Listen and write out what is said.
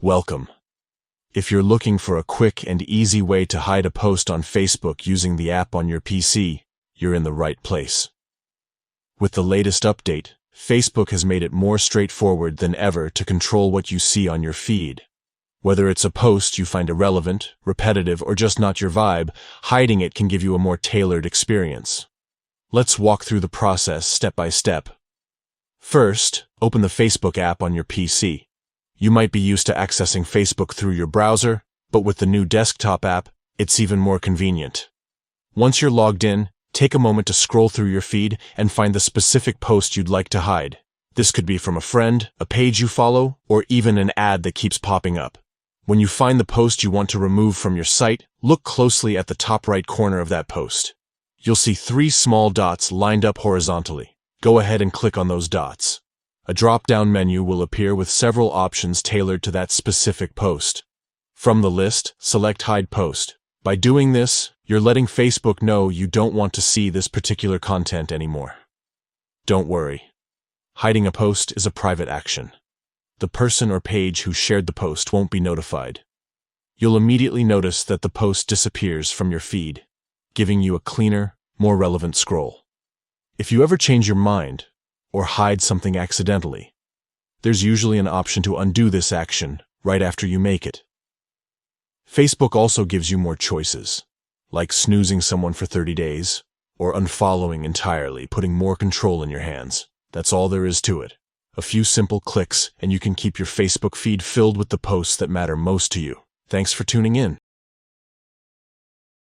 Welcome. If you're looking for a quick and easy way to hide a post on Facebook using the app on your PC, you're in the right place. With the latest update, Facebook has made it more straightforward than ever to control what you see on your feed. Whether it's a post you find irrelevant, repetitive, or just not your vibe, hiding it can give you a more tailored experience. Let's walk through the process step by step. First, open the Facebook app on your PC. You might be used to accessing Facebook through your browser, but with the new desktop app, it's even more convenient. Once you're logged in, take a moment to scroll through your feed and find the specific post you'd like to hide. This could be from a friend, a page you follow, or even an ad that keeps popping up. When you find the post you want to remove from your site, look closely at the top right corner of that post. You'll see 3 small dots lined up horizontally. Go ahead and click on those dots. A drop-down menu will appear with several options tailored to that specific post. From the list, select Hide Post. By doing this, you're letting Facebook know you don't want to see this particular content anymore. Don't worry. Hiding a post is a private action. The person or page who shared the post won't be notified. You'll immediately notice that the post disappears from your feed, giving you a cleaner, more relevant scroll. If you ever change your mind, or hide something accidentally, there's usually an option to undo this action right after you make it. Facebook also gives you more choices, like snoozing someone for 30 days, or unfollowing entirely, putting more control in your hands. That's all there is to it. A few simple clicks, and you can keep your Facebook feed filled with the posts that matter most to you. Thanks for tuning in.